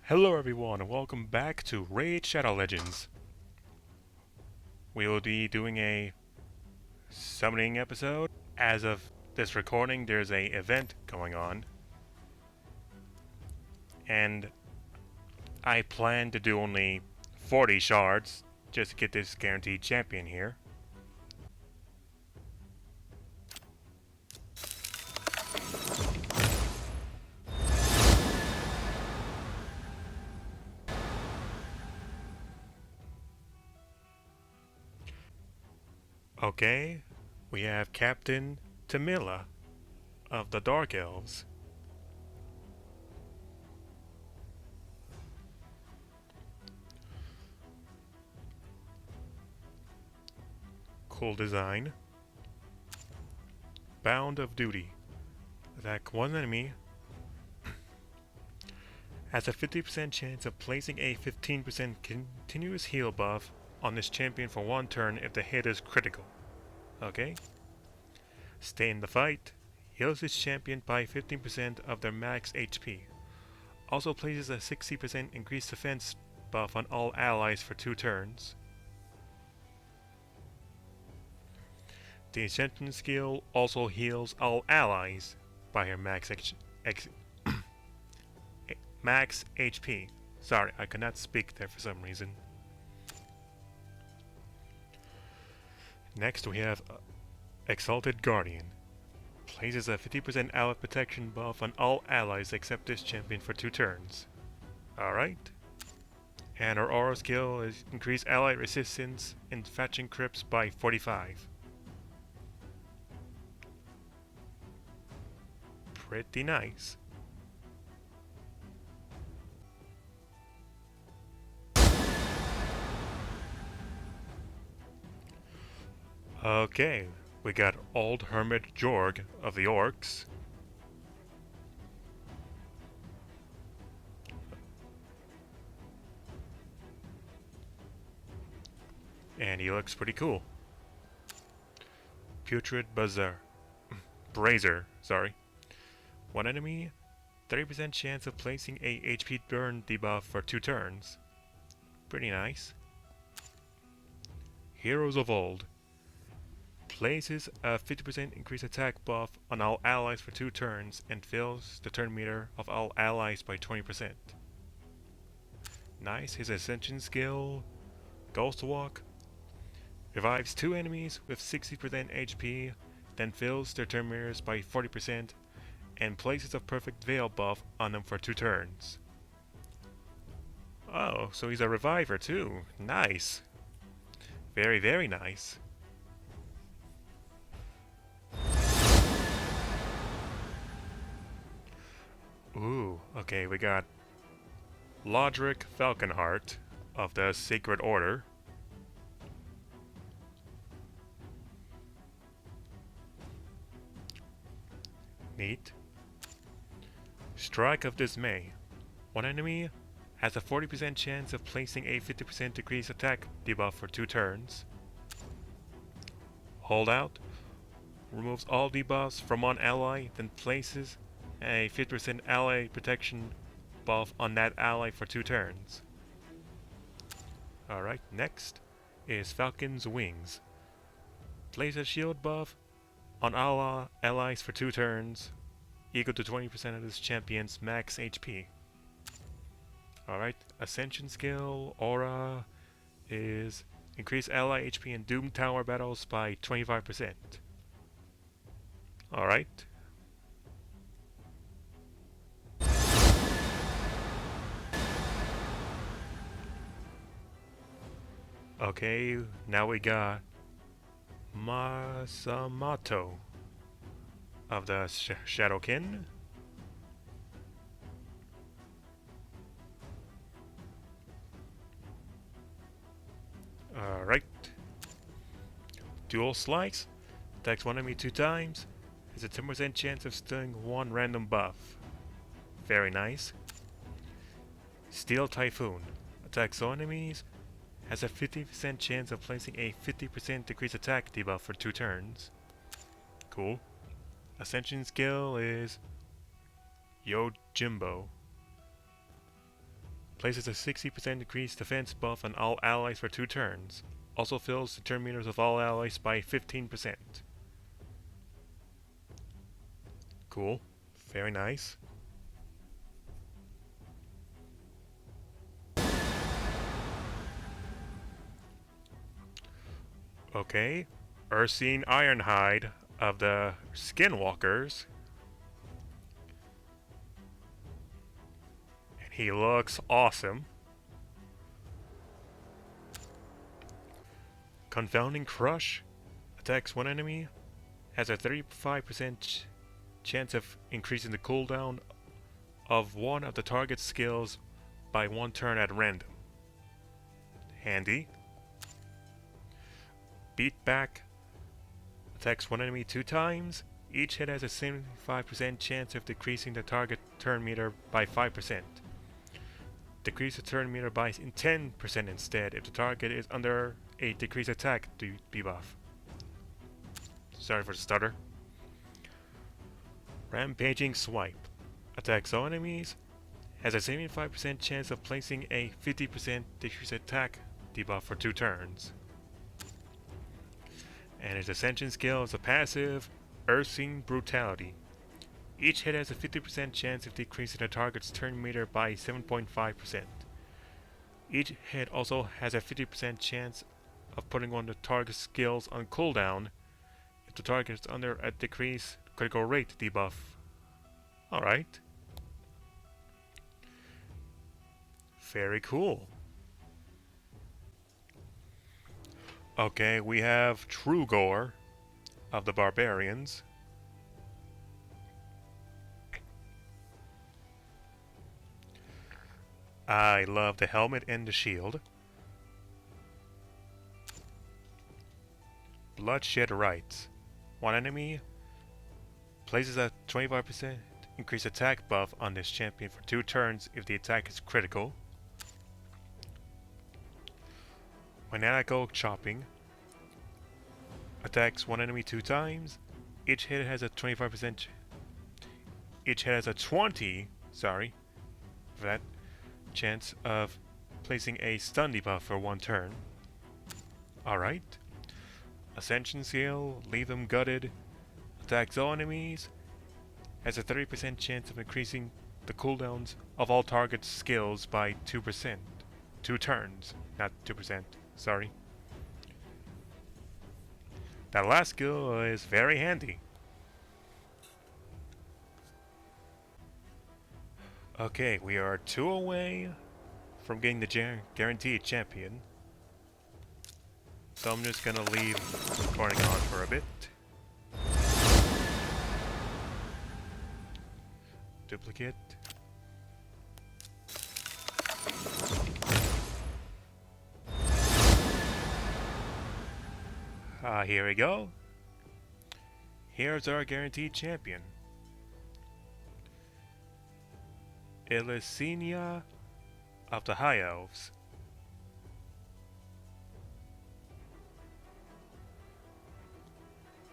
Hello everyone and welcome back to Raid Shadow Legends. We will be doing a summoning episode. As of this recording, there's a event going on. And I plan to do only 40 shards just to get this guaranteed champion here. Okay, we have Captain Tamila of the Dark Elves. Cool design. Bound of Duty. Attack one enemy. Has a 50% chance of placing a 15% continuous heal buff on this champion for one turn if the hit is critical. Okay? Stay in the fight. Heals this champion by 15% of their max HP. Also places a 60% increased defense buff on all allies for 2 turns. The Ascension skill also heals all allies by her max max HP. Sorry, I could not speak there for some reason. Next we have Exalted Guardian. Places a 50% ally protection buff on all allies except this champion for 2 turns. Alright. And her aura skill is increase ally resistance in fetching crypts by 45. Pretty nice. Okay, we got Old Hermit Jorg of the Orcs. And he looks pretty cool. Putrid Brazier, sorry. One enemy, 30% chance of placing a HP burn debuff for 2 turns. Pretty nice. Heroes of Old. Places a 50% increased attack buff on all allies for 2 turns and fills the turn meter of all allies by 20%. Nice. His Ascension skill, Ghost Walk, revives 2 enemies with 60% HP, then fills their turn meters by 40% and places a Perfect Veil buff on them for 2 turns. Oh, so he's a reviver too. Nice. Very, very nice. Ooh, okay, we got Lodric Falconheart of the Sacred Order. Neat. Strike of Dismay. One enemy has a 40% chance of placing a 50% decreased attack debuff for 2 turns. Holdout. Removes all debuffs from one ally, then places a 50% ally protection buff on that ally for 2 turns. Alright, next is Falcon's Wings. Place a shield buff on all allies for 2 turns, equal to 20% of this champion's max HP. Alright, Ascension skill, Aura, is increase ally HP in Doom Tower battles by 25%. Alright. Okay, now we got Masamato of the Shadowkin. Alright. Dual Slice. Attacks one enemy 2 times. Has a 10% chance of stunning one random buff. Very nice. Steel Typhoon. Attacks all enemies. Has a 50% chance of placing a 50% decreased attack debuff for 2 turns. Cool. Ascension skill is Yojimbo. Places a 60% increased defense buff on all allies for 2 turns. Also fills the turn meters of all allies by 15%. Cool. Very nice. Okay. Ursine Ironhide of the Skinwalkers. And he looks awesome. Confounding Crush attacks one enemy, has a 35% chance of increasing the cooldown of one of the target's skills by 1 turn at random. Handy. Beat Back attacks one enemy 2 times. Each hit has a 75% chance of decreasing the target turn meter by 5%. Decrease the turn meter by 10% instead if the target is under a decreased attack debuff. Sorry for the stutter. Rampaging Swipe attacks all enemies, has a 75% chance of placing a 50% decreased attack debuff for 2 turns. And his Ascension skill is a passive, Ursine Brutality. Each hit has a 50% chance of decreasing the target's turn meter by 7.5%. Each hit also has a 50% chance of putting one of the target's skills on cooldown if the target is under a decreased critical rate debuff. Alright. Very cool. Okay, we have Trugor of the Barbarians. I love the helmet and the shield. Bloodshed Rites. One enemy places a 25% increased attack buff on this champion for 2 turns if the attack is critical. Maniacal Chopping attacks one enemy 2 times. Each hit has a 25%. Each hit has a 20. Sorry, for that chance of placing a stun debuff for 1 turn. Alright. Ascension Seal, Leave Them Gutted, attacks all enemies, has a 30% chance of increasing the cooldowns of all target skills by 2%. 2 turns, not 2%, sorry. That last skill is very handy. Okay, we are 2 away from getting the guaranteed champion. So I'm just gonna leave recording on for a bit. Duplicate. Here we go. Here's our guaranteed champion. Elysenia of the High Elves.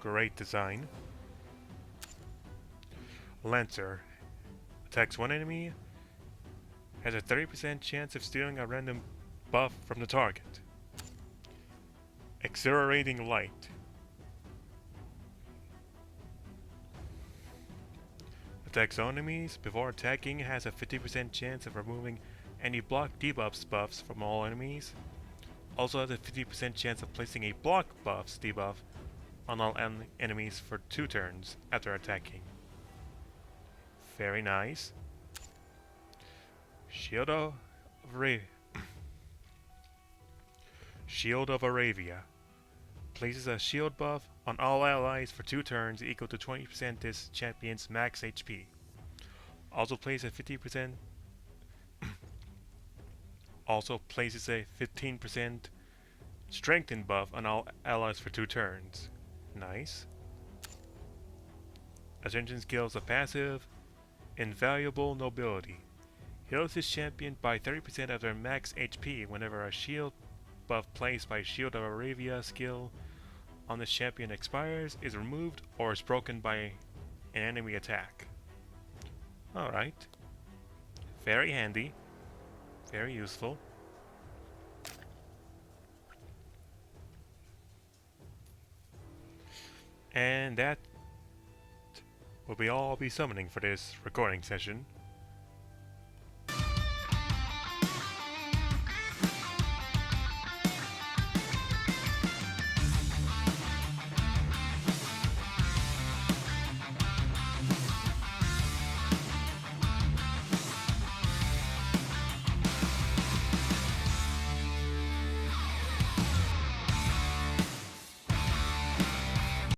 Great design. Lancer attacks one enemy, has a 30% chance of stealing a random buff from the target. Exhilarating Light attacks all enemies. Before attacking, has a 50% chance of removing any block debuffs buffs from all enemies. Also has a 50% chance of placing a block buffs debuff on all enemies for 2 turns after attacking. Very nice. Shield of Aravia places a shield buff on all allies for 2 turns equal to 20% this champion's max HP. Also places a 50% also places a 15% strengthen buff on all allies for 2 turns. Nice. Ascension skills a passive, Invaluable Nobility. Heals his champion by 30% of their max HP whenever a shield buff placed by Shield of Aravia skill on the champion expires, is removed, or is broken by an enemy attack. Alright. Very handy. Very useful. And that will be all I'll be summoning for this recording session.